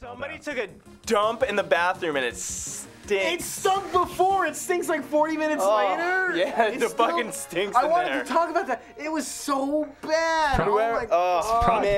Somebody took a dump in the bathroom and it stinks. It stunk before. It stinks like 40 minutes later. Yeah, it it fucking stinks I in wanted there. to talk about that. It was so bad.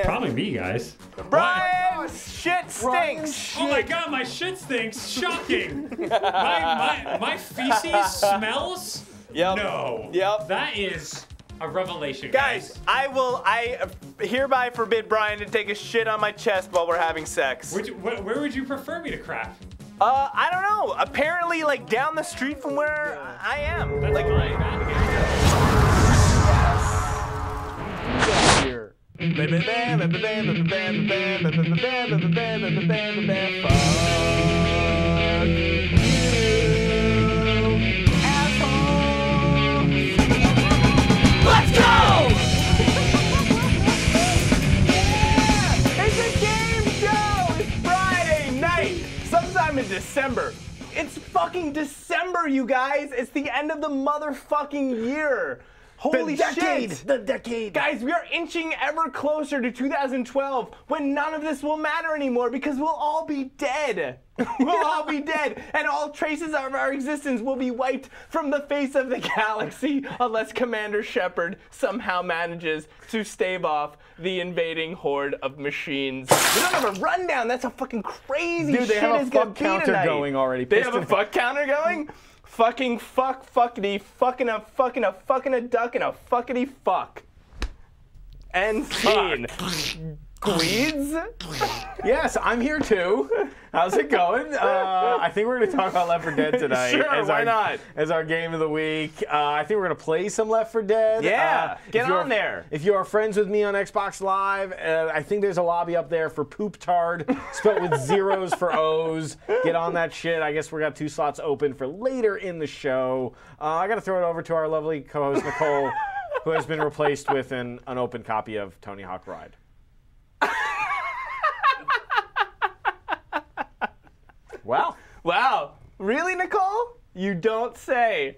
Probably me, guys. Brian's shit Brian's stinks. Oh my god, my shit stinks. Shocking. my feces smells? Yep. No. Yep. That is a revelation, Guys, I hereby forbid Brian to take a shit on my chest while we're having sex. Where would you prefer me to crap? I don't know. Apparently, like, down the street from where I am. That's Like, Here. Let's go! It's a game show! It's Friday night, sometime in December. It's fucking December, you guys! It's the end of the motherfucking year. Holy shit! The decade. Guys, we are inching ever closer to 2012 when none of this will matter anymore because we'll all be dead. We'll all be dead, and all traces of our existence will be wiped from the face of the galaxy unless Commander Shepard somehow manages to stave off the invading horde of machines. We don't have a rundown. That's how fucking crazy Dude, they shit have a is gonna fuck be counter tonight. going already. They have a fuck counter going? Fucking fuck, fuckity, fucking a duck, and a fuckity fuck. End scene. Gweeds? Yes, I'm here too. How's it going? I think we're going to talk about Left 4 Dead tonight. Sure, why not? As our game of the week. I think we're going to play some Left 4 Dead. Yeah, get on there. If you are friends with me on Xbox Live, I think there's a lobby up there for Poop Tard, spelled with zeros for O's. Get on that shit. I guess we got 2 slots open for later in the show. I got to throw it over to our lovely co-host, Nicole, who has been replaced with an unopened copy of Tony Hawk Ride. Wow. Really, Nicole? You don't say.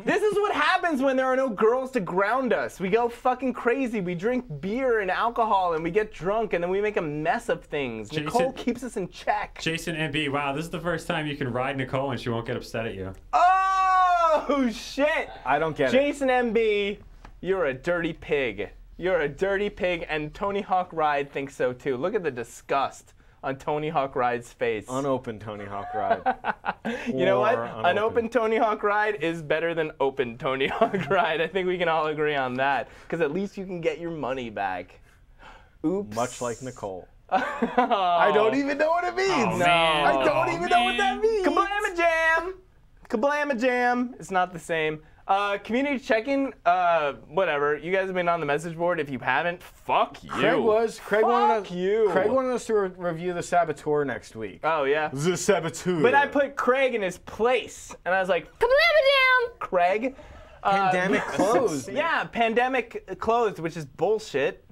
This is what happens when there are no girls to ground us. We go fucking crazy. We drink beer and alcohol and we get drunk and then we make a mess of things. Nicole keeps us in check. Jason MB, wow, this is the first time you can ride Nicole and she won't get upset at you. Oh, shit. I don't get it. Jason MB, you're a dirty pig. You're a dirty pig, and Tony Hawk Ride thinks so too. Look at the disgust on Tony Hawk Ride's face. Unopened Tony Hawk Ride. You know what? Unopened Tony Hawk Ride is better than open Tony Hawk Ride. I think we can all agree on that. Because at least you can get your money back. Oops. Much like Nicole. I don't even know what it means. Oh, No. man. I don't even know what that means. Kablamajam! Kablamajam! It's not the same. Community check-in, whatever. You guys have been on the message board. If you haven't, fuck you. Craig wanted us to review The Saboteur next week. Oh, yeah? The Saboteur. But I put Craig in his place, and I was like, Craig. Pandemic closed. Yeah, pandemic closed, which is bullshit.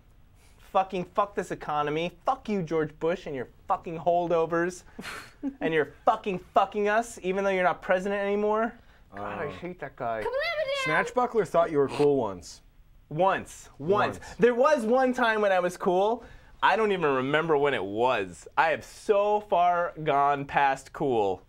Fucking fuck this economy. Fuck you, George Bush, and your fucking holdovers. And you're fucking us, even though you're not president anymore. God, I hate that guy. Snatchbuckler thought you were cool once. Once. There was one time when I was cool. I don't even remember when it was. I have so far gone past cool.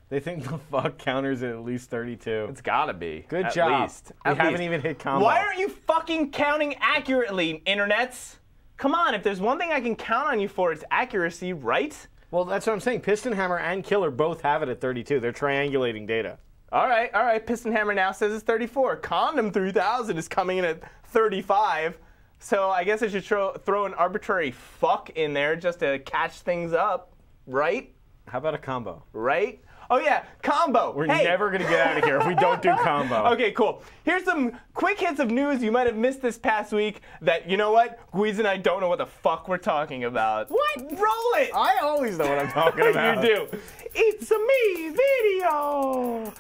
They think the fuck counter's at least 32. It's gotta be. Good at job. Least. We At haven't least. even hit combo. Why aren't you fucking counting accurately, internets? Come on, if there's one thing I can count on you for, it's accuracy, right? Well, that's what I'm saying. Piston Hammer and Killer both have it at 32. They're triangulating data. All right. Piston Hammer now says it's 34. Condom 3000 is coming in at 35. So I guess I should throw an arbitrary fuck in there just to catch things up, right? How about a combo? Right? Oh yeah, combo. We're never going to get out of here if we don't do combo. Okay, cool. Here's some quick hits of news you might have missed this past week that, you know what? Guiz and I don't know what the fuck we're talking about. What? Roll it! I always know what I'm talking about. You do. It's a me video.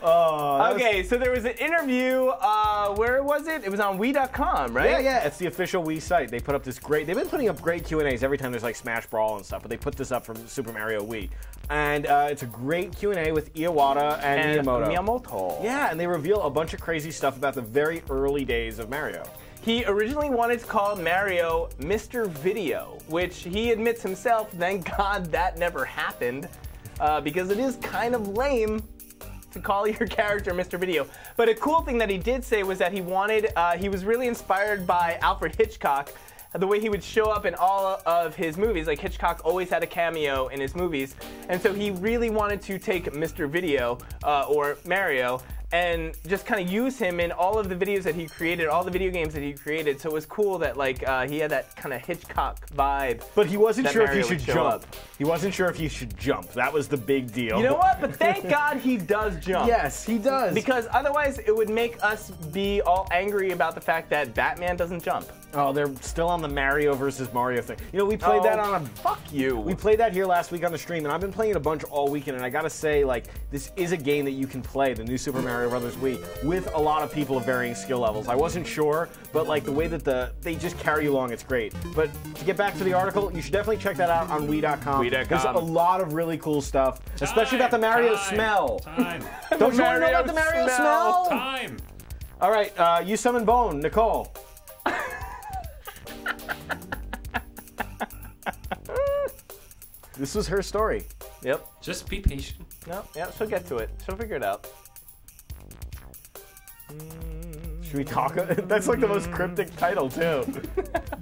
Okay, so there was an interview. Where was it? It was on Wii.com, right? Yeah. It's the official Wii site. They put up this great. They've been putting up great Q&As every time there's like Smash Brawl and stuff. But they put this up from Super Mario Wii, and it's a great Q&A with Iwata and Miyamoto. Miyamoto. Yeah, and they reveal a bunch of crazy stuff about the very early days of Mario. He originally wanted to call Mario Mr. Video, which he admits himself, thank God that never happened, because it is kind of lame to call your character Mr. Video. But a cool thing that he did say was that he was really inspired by Alfred Hitchcock, the way he would show up in all of his movies. Like, Hitchcock always had a cameo in his movies, and so he really wanted to take Mr. Video, or Mario, and just kind of use him in all of the videos that he created, all the video games that he created. So it was cool that, like, he had that kind of Hitchcock vibe. But he wasn't sure Mario if he should jump. He wasn't sure if he should jump. That was the big deal. You know what? But thank God he does jump. Yes, he does. Because otherwise it would make us be all angry about the fact that Batman doesn't jump. Oh, they're still on the Mario versus Mario thing. You know, we played that on a... Fuck you. We played that here last week on the stream, and I've been playing it a bunch all weekend, and I gotta say, like, this is a game that you can play, the new Super Mario Bros. Wii, with a lot of people of varying skill levels. I wasn't sure, but, like, the way that they just carry you along, it's great. But to get back to the article, you should definitely check that out on Wii.com. Wii.com. There's a lot of really cool stuff, especially about the Mario smell. Time. Don't you want to know about the Mario smell? Time. All right, you summon Bone, Nicole. This was her story. Yep. Just be patient. No, yeah, she'll get to it. She'll figure it out. Should we talk? That's like the most cryptic title, too.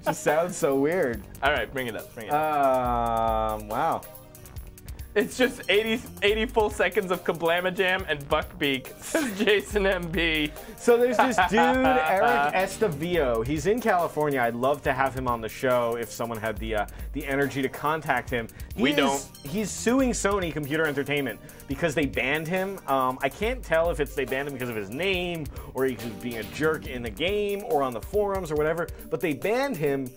Just sounds so weird. All right, bring it up. Bring it up. Wow. It's just 80 full seconds of Kablamajam and Buckbeak, says Jason MB. So there's this dude, Eric Estavillo. He's in California. I'd love to have him on the show if someone had the energy to contact him. We don't. He's suing Sony Computer Entertainment because they banned him. I can't tell if they banned him because of his name or he was being a jerk in the game or on the forums or whatever, but they banned him.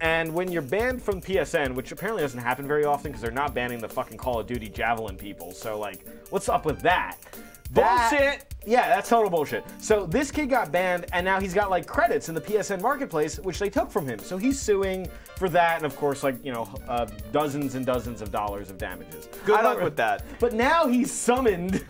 And when you're banned from PSN, which apparently doesn't happen very often because they're not banning the fucking Call of Duty Javelin people, so, like, what's up with that? Bullshit! Yeah, that's total bullshit. So this kid got banned, and now he's got, like, credits in the PSN marketplace, which they took from him. So he's suing for that, and of course, like, you know, dozens and dozens of dollars of damages. Good luck with that. But now he's summoned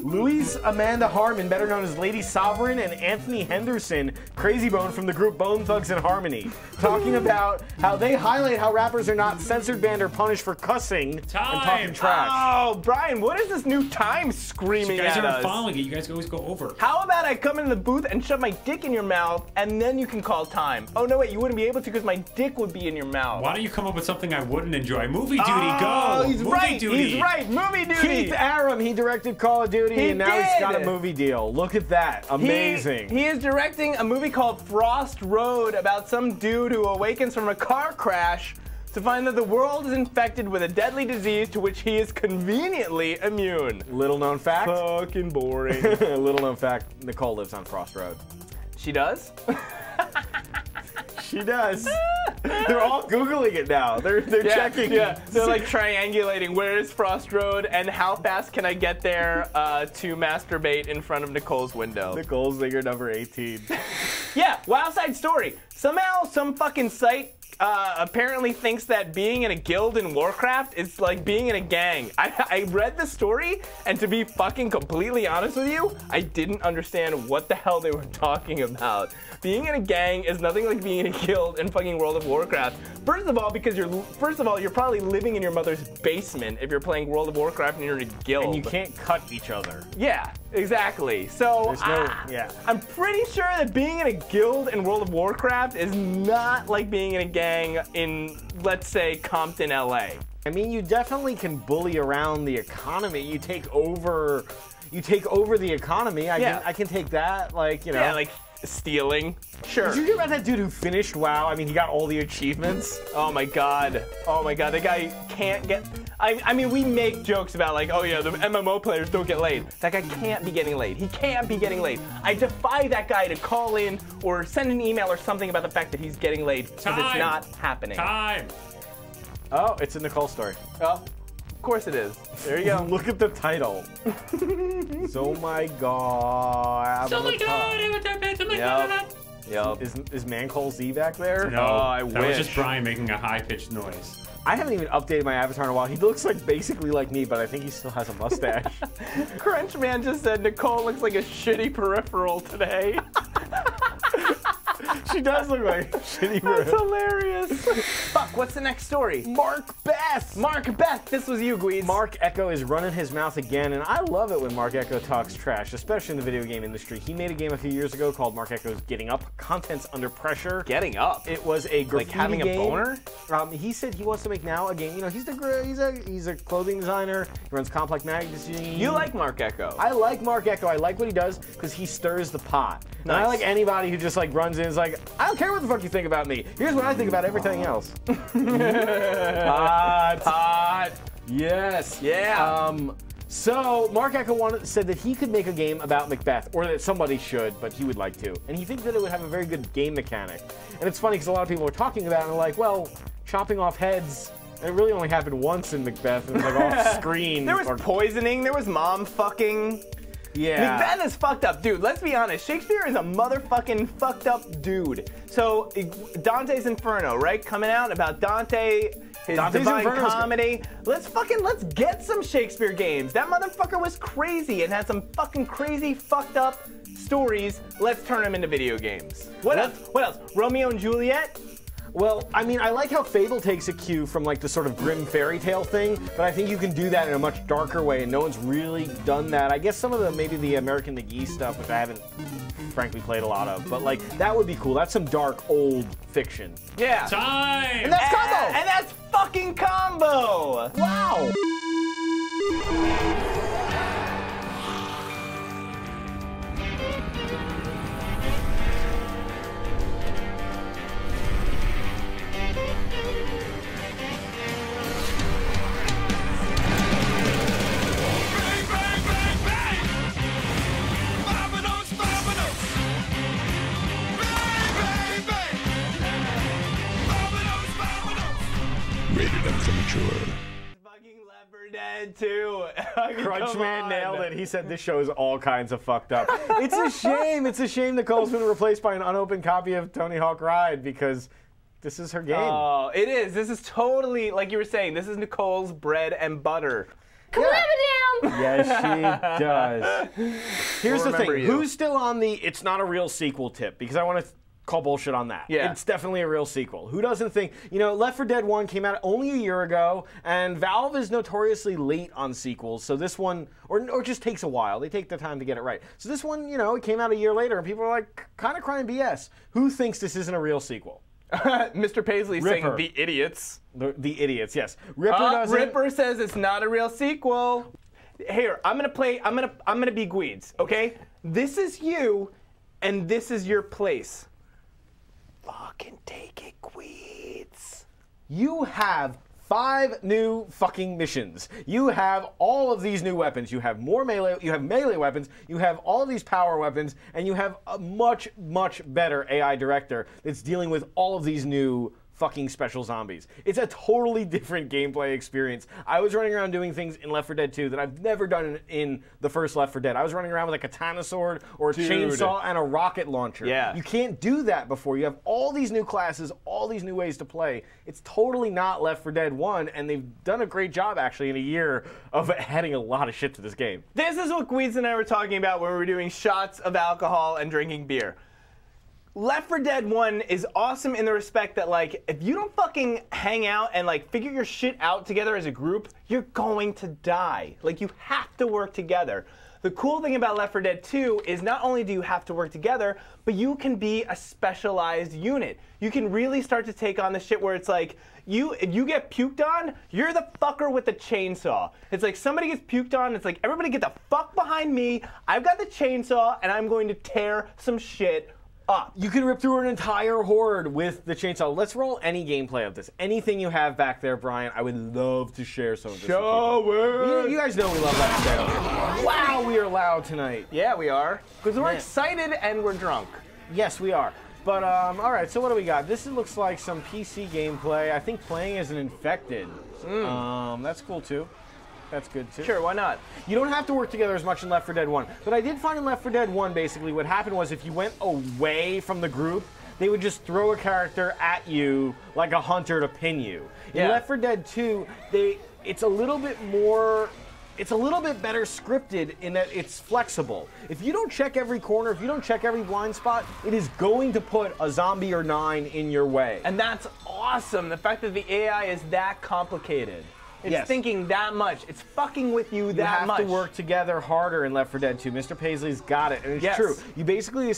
Louise Amanda Harmon, better known as Lady Sovereign, and Anthony Henderson, Crazy Bone from the group Bone Thugs and Harmony, talking about how they highlight how rappers are not censored, banned, or punished for cussing and talking trash. Oh, Brian, what is this new time screaming You guys at aren't us? following it. You guys always go over. How about I come into the booth and shove my dick in your mouth, and then you can call time? Oh, no, wait, you wouldn't be able to because my dick would be in your mouth. Why don't you come up with something I wouldn't enjoy? Movie duty, Oh, go! he's Movie right, duty. he's right, movie duty! Keith Aram, he directed Call of Duty, and now he's got a movie deal. Look at that. Amazing. He is directing a movie called Frost Road about some dude who awakens from a car crash to find that the world is infected with a deadly disease to which he is conveniently immune. Little known fact. Fucking boring. Little known fact, Nicole lives on Frost Road. She does? She does. They're all Googling it now. They're checking. Yeah, they're like triangulating where is Frost Road and how fast can I get there to masturbate in front of Nicole's window. Nicole's Zinger number 18. Yeah, wild side story. Somehow some fucking site apparently thinks that being in a guild in Warcraft is like being in a gang. I read the story, and to be fucking completely honest with you, I didn't understand what the hell they were talking about. Being in a gang is nothing like being in a guild in fucking World of Warcraft. First of all, because you're probably living in your mother's basement if you're playing World of Warcraft and you're in a guild. And you can't cut each other. Yeah, exactly. So yeah. I'm pretty sure that being in a guild in World of Warcraft is not like being in a gang in, let's say, Compton, LA. I mean, you definitely can bully around the economy. You take over the economy. I can take that, like, you know. Yeah, like stealing. Sure. Did you hear about that dude who finished WoW? I mean, he got all the achievements. Oh my god. Oh my god. The guy can't get... I mean, we make jokes about like, oh yeah, the MMO players don't get laid. That guy can't be getting laid. He can't be getting laid. I defy that guy to call in or send an email or something about the fact that he's getting laid because it's not happening. Time. Oh, it's a Nicole story. Oh, of course it is. There you go. Look at the title. Oh my god. Oh my god! Yep. Yep. Is Mancole Z back there? No, I that was wish. just Brian making a high-pitched noise. I haven't even updated my avatar in a while. He looks like basically like me, but I think he still has a mustache. Crunchman just said Nicole looks like a shitty peripheral today. She does look like a shitty That's bro. hilarious. Fuck, what's the next story? Mark Beth. Mark Beth, this was you, Gweeds. Mark Echo is running his mouth again, and I love it when Mark Echo talks trash, especially in the video game industry. He made a game a few years ago called Mark Echo's Getting Up, Contents Under Pressure. Getting up. It was a graffiti Like having a game. boner? He said he wants to make now a game. You know, he's a clothing designer. He runs Complex Magazine. You like Mark Echo. I like Mark Echo. I like what he does because he stirs the pot. And I Nice. like anybody who just like runs in and is like, I don't care what the fuck you think about me. Here's what I think about everything else. Pot. Yes. Yeah. So Mark Echo said that he could make a game about Macbeth, or that somebody should, but he would like to. And he thinks that it would have a very good game mechanic. And it's funny because a lot of people are talking about it and are like, well, chopping off heads, it really only happened once in Macbeth, and it was like off screen. There was poisoning, there was mom fucking. Yeah. Macbeth is fucked up, dude. Let's be honest. Shakespeare is a motherfucking fucked up dude. So Dante's Inferno, right? Coming out about Dante, his Dante's Divine Inferno's Comedy. Let's get some Shakespeare games. That motherfucker was crazy and had some fucking crazy fucked up stories. Let's turn them into video games. What else? What else? Romeo and Juliet? Well, I mean, I like how Fable takes a cue from like the sort of grim fairy tale thing, but I think you can do that in a much darker way, and no one's really done that. I guess some of maybe the American McGee stuff, which I haven't frankly played a lot of, but like that would be cool. That's some dark old fiction. Yeah. Time! And that's combo! And that's fucking combo! Wow! Rated M for mature. Fucking Left 4 Dead 2. Crunchman nailed it. He said this show is all kinds of fucked up. It's a shame. It's a shame Nicole's been replaced by an unopened copy of Tony Hawk Ride because this is her game. Oh, it is. This is totally, like you were saying, this is Nicole's bread and butter. Yes, she does. Here's the remember thing. you. Who's still on the it's not a real sequel tip? Because I want to call bullshit on that. Yeah. It's definitely a real sequel. Who doesn't think, you know, Left 4 Dead 1 came out only a year ago, and Valve is notoriously late on sequels, so this one, or just takes a while. They take the time to get it right. So this one, you know, it came out a year later, and people are like, kind of crying BS. Who thinks this isn't a real sequel? Mr. Paisley saying Ripper. the idiots. The idiots, yes. Ripper doesn't. Ripper says it's not a real sequel. Here, I'm gonna be Gweeds, okay? This is you, and this is your place. Fucking take it, Gweeds. You have 5 new fucking missions. You have all of these new weapons. You have more melee. You have melee weapons. You have all of these power weapons, and you have a much, much better AI director that's dealing with all of these new fucking special zombies. It's a totally different gameplay experience. I was running around doing things in Left 4 Dead 2 that I've never done in the first Left 4 Dead. I was running around with a katana sword or a chainsaw and a rocket launcher. Yeah. You can't do that before. You have all these new classes, all these new ways to play. It's totally not Left 4 Dead 1, and they've done a great job actually in a year of adding a lot of shit to this game. This is what Gweeds and I were talking about when we were doing shots of alcohol and drinking beer. Left 4 Dead 1 is awesome in the respect that, like, if you don't fucking hang out and, like, figure your shit out together as a group, you're going to die. Like, you have to work together. The cool thing about Left 4 Dead 2 is not only do you have to work together, but you can be a specialized unit. You can really start to take on the shit where it's like, if you get puked on, you're the fucker with the chainsaw. It's like somebody gets puked on, it's like, everybody get the fuck behind me, I've got the chainsaw, and I'm going to tear some shit up. You can rip through an entire horde with the chainsaw. Let's roll any gameplay of this. Anything you have back there, Brian, I would love to share some of this with people. You guys know we love that stuff. Wow, we are loud tonight. Yeah, we are. Because we're Man. excited and we're drunk. Yes, we are. But, all right, so what do we got? This looks like some PC gameplay. I think playing as an infected. That's cool, too. That's good, too. Sure, why not? You don't have to work together as much in Left 4 Dead 1. But I did find in Left 4 Dead 1, basically, what happened was if you went away from the group, they would just throw a character at you like a hunter to pin you. In Yeah. Left 4 Dead 2, it's a little bit more it's a little bit better scripted in that it's flexible. If you don't check every corner, if you don't check every blind spot, it is going to put a zombie or 9 in your way. And that's awesome. The fact that the AI is that complicated. It's thinking that much. It's fucking with you that much. You have to work together harder in Left 4 Dead 2. Mr. Paisley's got it, and it's true. You basically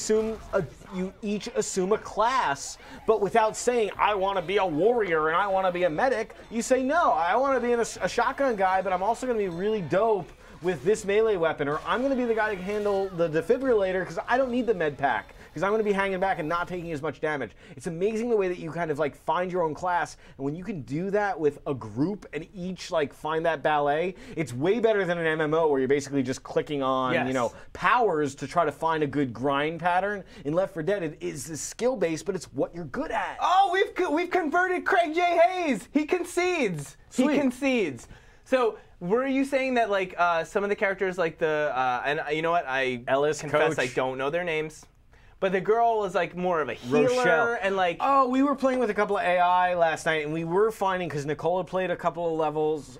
you each assume a class, but without saying, I want to be a warrior and I want to be a medic. You say, no, I want to be a shotgun guy, but I'm also going to be really dope with this melee weapon, or I'm going to be the guy that can handle the defibrillator because I don't need the med pack, because I'm going to be hanging back and not taking as much damage. It's amazing the way that you kind of like find your own class, and when you can do that with a group and each like find that ballet, it's way better than an MMO where you're basically just clicking on you know, powers to try to find a good grind pattern. In Left 4 Dead, it is the skill base, but it's what you're good at. Oh, we've converted Craig J. Hayes. He concedes. Sweet. He concedes. So were you saying that like some of the characters, like the and you know what, I Ellis, confess Coach. I don't know their names, but the girl was like more of a healer Rochelle. and like. Oh, we were playing with a couple of AI last night, and we were finding, because Nicole had played a couple of levels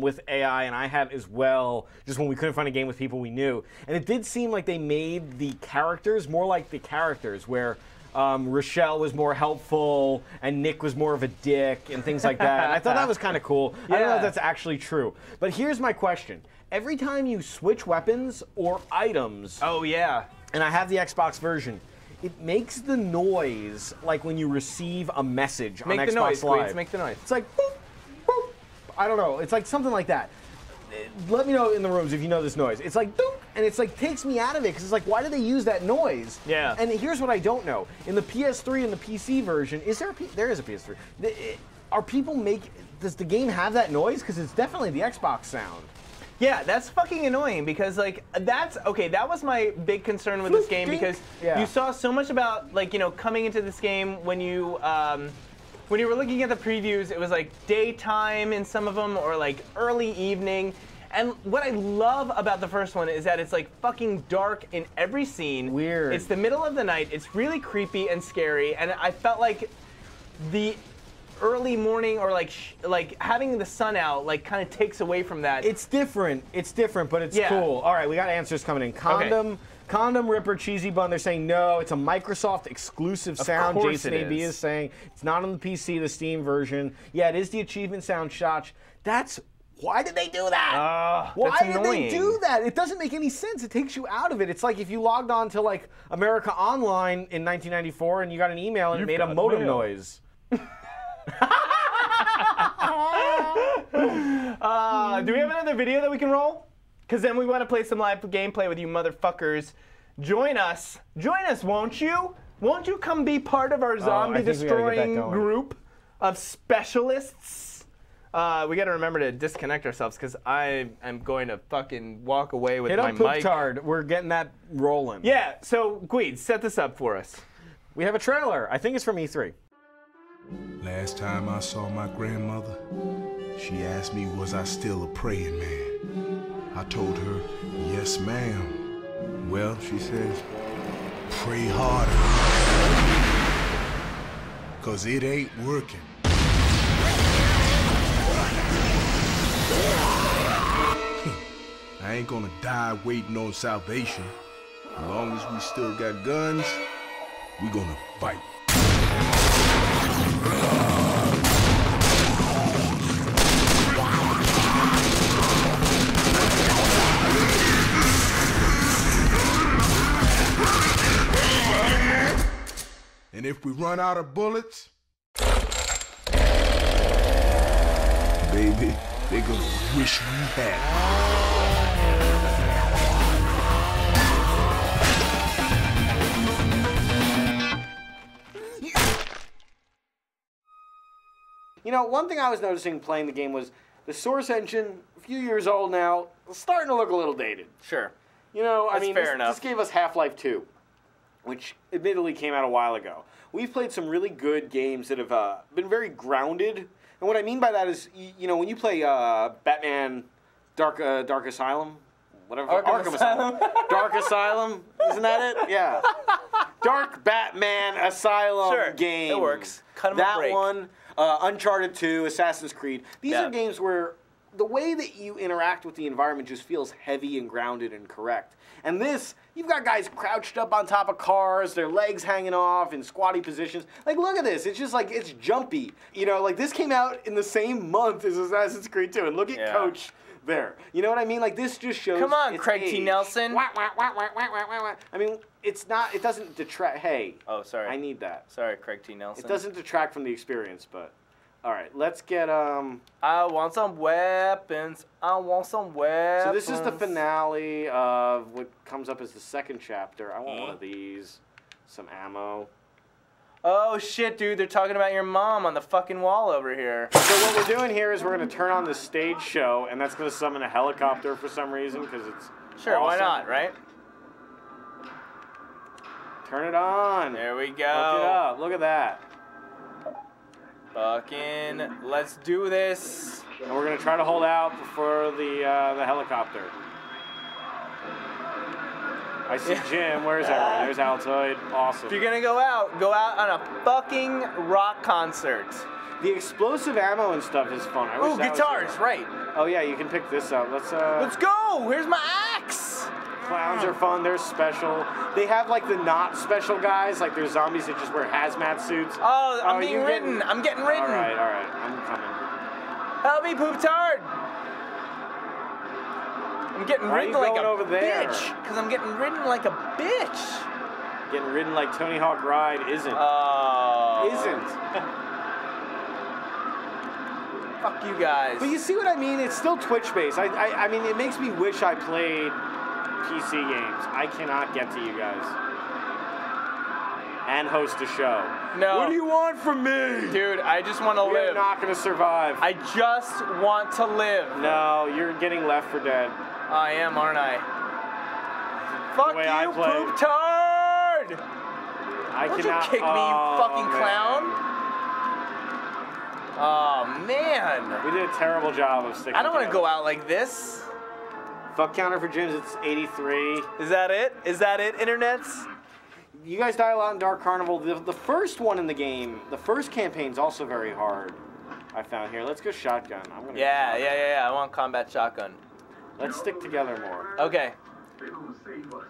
with AI, and I had as well, just when we couldn't find a game with people we knew. And it did seem like they made the characters more like the characters, where Rochelle was more helpful and Nick was more of a dick and things like that. And I thought that was kind of cool. I don't know if that's actually true. But here's my question. Every time you switch weapons or items, Oh yeah. and I have the Xbox version, it makes the noise like when you receive a message on Make Xbox the noise, Live. please. Make the noise. It's like, boop, boop. I don't know. It's like something like that. Let me know in the rooms if you know this noise. It's like, doop, and it's like takes me out of it because it's like, why do they use that noise? Yeah. And here's what I don't know. In the PS3 and the PC version, there is a PS3. Does the game have that noise? Because it's definitely the Xbox sound. Yeah, that's fucking annoying because like that was my big concern with this game because you saw so much about like, you know, coming into this game when you were looking at the previews, it was like daytime in some of them or like early evening. And what I love about the first one is that it's like fucking dark in every scene. Weird. It's the middle of the night. It's really creepy and scary. And I felt like the early morning or like having the sun out like kind of takes away from that. It's different, but it's cool. All right, we got answers coming in. Condom Ripper Cheesy Bun, they're saying no, it's a Microsoft exclusive sound. Jason AB is saying it's not on the PC, the Steam version. Yeah, it is the achievement sound shot. Why did they do that? Why did they do that? It doesn't make any sense. It takes you out of it. It's like if you logged on to like America Online in 1994 and you got an email and it made a modem noise. Do we have another video that we can roll? Because then we want to play some live gameplay with you motherfuckers. Join us, won't you? Won't you come be part of our zombie destroying group of specialists? We got to remember to disconnect ourselves because I am going to fucking walk away with my mic. Hit up Pooptard. We're getting that rolling. Yeah, so Gweed, set this up for us. We have a trailer. I think it's from E3. Last time I saw my grandmother, she asked me was I still a praying man. I told her, yes ma'am. Well, she says, pray harder. 'Cause it ain't working. I ain't gonna die waiting on salvation. As long as we still got guns, we gonna fight. And if we run out of bullets, baby, they gonna wish we had. You know, one thing I was noticing playing the game was the Source engine, a few years old now, starting to look a little dated. Sure. You know, I mean, fair enough. This gave us Half-Life 2, which admittedly came out a while ago. We've played some really good games that have been very grounded. And what I mean by that is, you know, when you play Batman Dark Asylum, whatever. Arkham Asylum. Dark Asylum, isn't that it? Yeah. Dark Batman Asylum game. It works. Cut 'em a that break. one, Uncharted 2, Assassin's Creed. These are games where the way that you interact with the environment just feels heavy and grounded and correct. And this, you've got guys crouched up on top of cars, their legs hanging off in squatty positions. Like, look at this. It's just like, it's jumpy. You know, like this came out in the same month as Assassin's Creed 2. And look at Coach there. You know what I mean? Like, this just shows. Come on, its Craig T. age. Nelson. I mean, it's not, it doesn't detract. Hey. Oh, sorry. I need that. Sorry, Craig T. Nelson. It doesn't detract from the experience, but. All right, let's get I want some weapons. I want some weapons. So this is the finale of what comes up as the second chapter. I want one of these. Some ammo. Oh shit, dude! They're talking about your mom on the fucking wall over here. So what we're doing here is we're gonna turn on the stage show, and that's gonna summon a helicopter for some reason because it's Sure, why awesome. not, right? Turn it on. There we Look it go. up. Look at that. Fucking, let's do this. And we're gonna try to hold out for the helicopter. I see Jim. Where's everyone? There's Altoid. Awesome. If you're gonna go out on a fucking rock concert. The explosive ammo and stuff is fun. I wish Ooh, that was guitars, here. right. Oh yeah, you can pick this up. Let's go! Here's my axe! Clowns are fun. They're special. They have like the not special guys. Like there's zombies that just wear hazmat suits. Oh, I'm being you're ridden. I'm getting ridden. All right. I'm coming. Help me, poop-tard! I'm getting Why are ridden you like going a over there? bitch. Because I'm getting ridden like a bitch. Getting ridden like Tony Hawk Ride isn't. Isn't. Fuck you guys. But you see what I mean? It's still Twitch-based. I mean, it makes me wish I played PC games. I cannot get to you guys. And host a show. No. What do you want from me? Dude, I just want to You're live. not going to survive. I just want to live. No, you're getting left for dead. I am, aren't I? Fuck way I you, play. poop-tard! Don't you kick me, you fucking clown. Oh, man. We did a terrible job of sticking I don't want to together. go out like this. Fuck counter for Jim's, it's 83. Is that it? Is that it, internets? You guys die a lot in Dark Carnival. The first one in the game, the first campaign's also very hard, I found here. Let's go shotgun. I'm gonna go shotgun. Yeah. I want combat shotgun. Let's stick together more. Okay. They're gonna save us.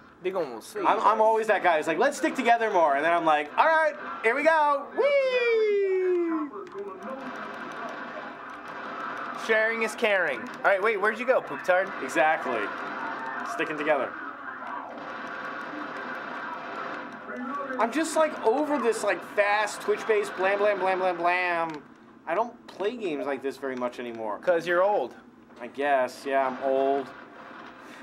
I'm always that guy who's like, let's stick together more. And then I'm like, all right, here we go. Whee! Sharing is caring. All right, wait, where'd you go, poop-tard? Exactly. Sticking together. I'm just like over this like fast Twitch-based blam blam blam blam blam. I don't play games like this very much anymore. Because you're old. I guess, yeah, I'm old.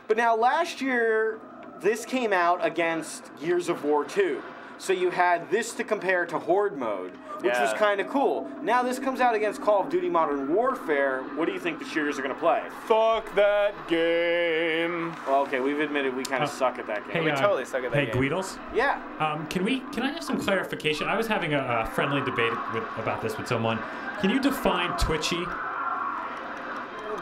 But now last year, this came out against Gears of War 2. So you had this to compare to Horde mode, which was kind of cool. Now this comes out against Call of Duty Modern Warfare. What do you think the shooters are going to play? Fuck that game. Well, okay, we've admitted we kind of suck at that game. Hey, We totally suck at that hey, game. Guidos. Yeah. Can I have some clarification? I was having a friendly debate about this with someone. Can you define twitchy?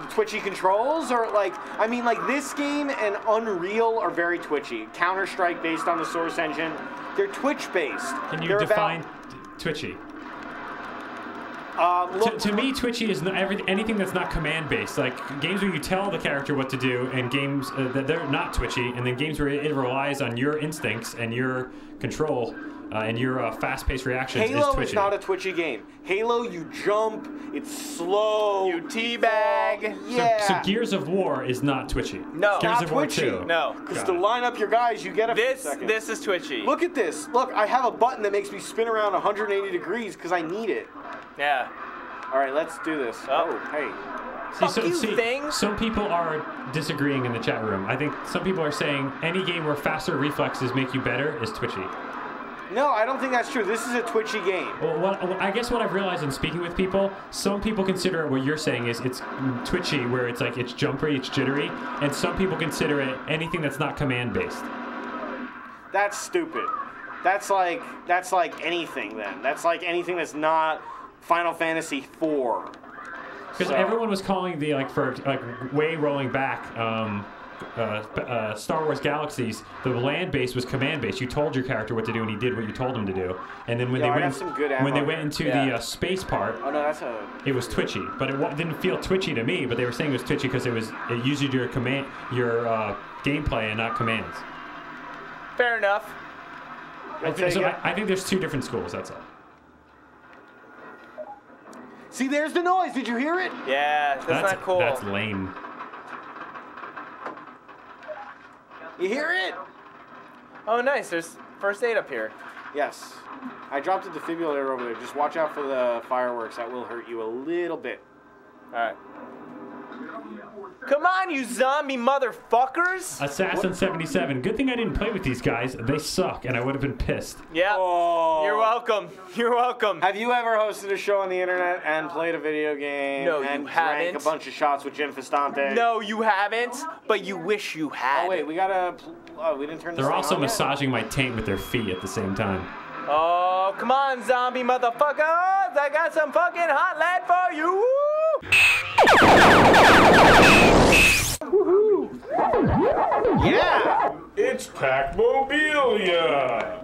Twitchy controls, or like, I mean, like this game and Unreal are very twitchy. Counter-Strike based on the Source engine, they're Twitch-based. Can you They're define twitchy? Look, To me, twitchy is anything that's not command-based. Like games where you tell the character what to do, and games that they're not twitchy, and then games where it relies on your instincts and your control and your fast-paced reactions Halo is twitchy. is not a twitchy game. Halo, you jump, it's slow. You teabag. Yeah. So Gears of War is not twitchy. No. Gears Not of War twitchy. 2. No. Because Got to it. line up your guys, you get a few This seconds. is twitchy. Look at this. Look, I have a button that makes me spin around 180 degrees because I need it. Yeah. All right, let's do this. Oh. Hey. Fuck you, thing. Some people are disagreeing in the chat room. I think some people are saying any game where faster reflexes make you better is twitchy. No, I don't think that's true. This is a twitchy game. Well, I guess what I've realized in speaking with people, some people consider what you're saying is it's twitchy, where it's like it's jumpy, it's jittery, and some people consider it anything that's not command-based. That's stupid. That's like anything then. That's like anything that's not Final Fantasy IV. Because everyone was calling the way rolling back Star Wars Galaxies, the land base was command base. You told your character what to do, and he did what you told him to do. And then when they went into the space part, it was twitchy. But it didn't feel twitchy to me. But they were saying it was twitchy because it used your gameplay and not commands. Fair enough. I think there's two different schools. That's all. See, there's the noise. Did you hear it? Yeah, that's not cool. That's lame. You hear it? Oh, nice. There's first aid up here. Yes. I dropped a defibrillator over there. Just watch out for the fireworks. That will hurt you a little bit. All right. Come on, you zombie motherfuckers! Assassin 77. Good thing I didn't play with these guys. They suck, and I would have been pissed. Yeah. Oh. You're welcome. You're welcome. Have you ever hosted a show on the internet and played a video game and drank a bunch of shots with Jim Festante? No, you haven't, but you wish you had. Oh, wait, we gotta... Oh, we didn't turn this They're thing also on yet? massaging my taint with their feet at the same time. Oh, come on, zombie motherfuckers! I got some fucking hot lead for you! Woohoo! Yeah! It's Pac-Mobilia!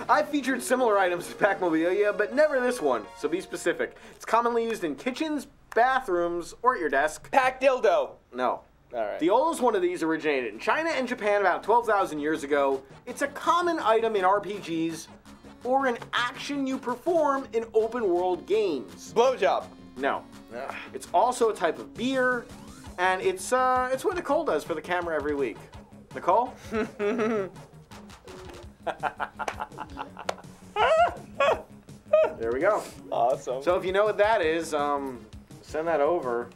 I've featured similar items to Pac-Mobilia, but never this one, so be specific. It's commonly used in kitchens, bathrooms, or at your desk. Pac dildo. No. All right. The oldest one of these originated in China and Japan about 12,000 years ago. It's a common item in RPGs or an action you perform in open world games. Blowjob. No. It's also a type of beer, and it's what Nicole does for the camera every week. Nicole? There we go. Awesome. So if you know what that is, send that over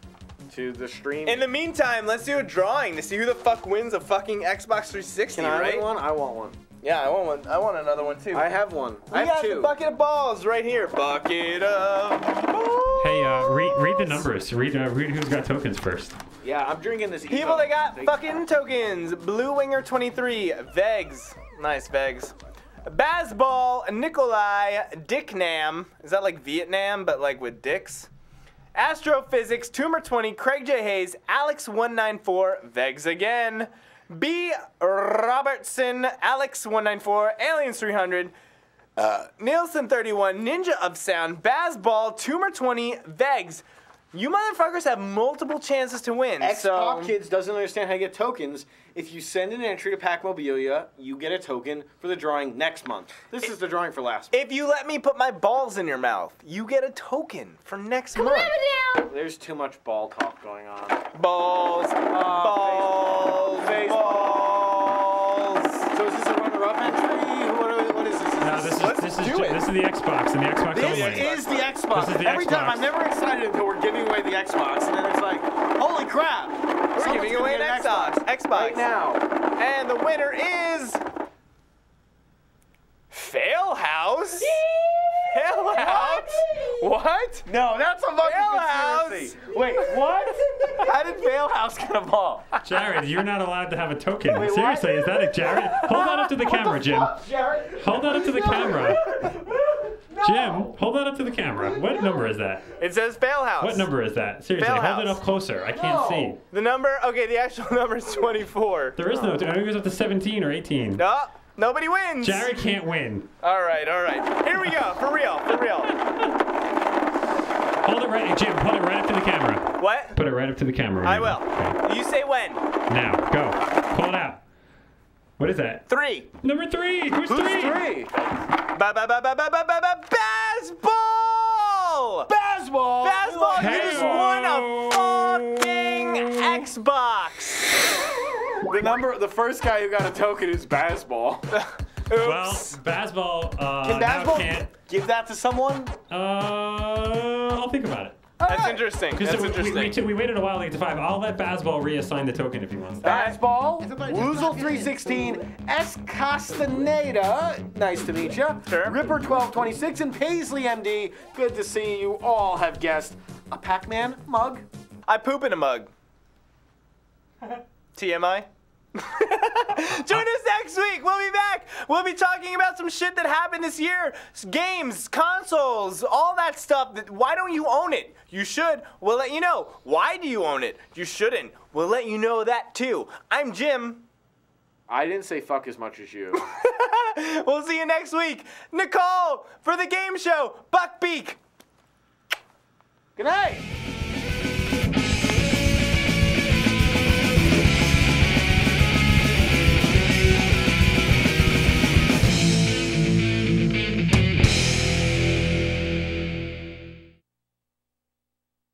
to the stream. In the meantime, let's do a drawing to see who the fuck wins a fucking Xbox 360, Can I right? win one? I want one. Yeah, I want one. I want another one too. I have one. We I have got two. the bucket of balls right here. Bucket of balls. Hey, read the numbers. Read who's got tokens first. Yeah, I'm drinking this. People that got fucking tokens. Blue Winger 23. Vegs. Nice, Vegs. Bazball, Nikolai, Dicknam. Is that like Vietnam, but like with dicks? Astrophysics, Tumor 20, Craig J. Hayes, Alex 194, Vegs again. B. Robertson, Alex 194, Aliens 300, Nielsen 31, Ninja of Sound, Bazball, Tumor 20, Vegs. You motherfuckers have multiple chances to win. X-Pop Kids doesn't understand how to get tokens. If you send an entry to Pac-Mobilia, you get a token for the drawing next month. This is the drawing for last month. If you let me put my balls in your mouth, you get a token for next month. There's too much ball talk going on. Balls, balls, balls. So is this a runner-up entry? What is this? No, this is the Xbox and the Xbox only. This is the Xbox. This is the Every Xbox. time, I'm never excited until we're giving away the Xbox, and then it's like, holy crap! We're giving away an Xbox. Right now. And the winner is Fail House. Fail House. What? No, that's a fucking Fail conspiracy. House. Wait, what? How did Fail House get a ball? Jared, you're not allowed to have a token. Wait, Seriously, what? is that a Jared? Hold that up to the camera, Jim. Jared? Hold that up to the camera. Jim, hold that up to the camera. What number is that? It says Fail House. What number is that? Seriously, Fail hold it House. up closer. I can't see. The number, okay, the actual number is 24. There is no. I think it goes up to 17 or 18. No, nobody wins. Jared can't win. All right. Here we go, for real. Hold it right, Jim. Hold it right up to the camera. What? Put it right up to the camera. I will. Okay. You say when. Now, go. Pull it out. What is that? 3. Number 3. Who's 3? Bazball! Bazball! Bazball, you just won a fucking Xbox! The first guy who got a token is Bazball. Well, Bazball. Can now Bazball can't. give that to someone? I'll think about it. That's interesting. That's interesting. We waited a while to get to 5. I'll let Bazball reassign the token if he wants. Bazball, Woozle316, S. Castaneda, nice to meet you. Sure. Ripper1226, and Paisley MD, good to see you all have guessed a Pac-Man mug. I poop in a mug. TMI? Join us next week. We'll be back. We'll be talking about some shit that happened this year. Games, consoles, all that stuff. Why don't you own it? You should. We'll let you know. Why do you own it? You shouldn't. We'll let you know that too. I'm Jim. I didn't say fuck as much as you. We'll see you next week. Nicole, for the game show, Buckbeak. Good night.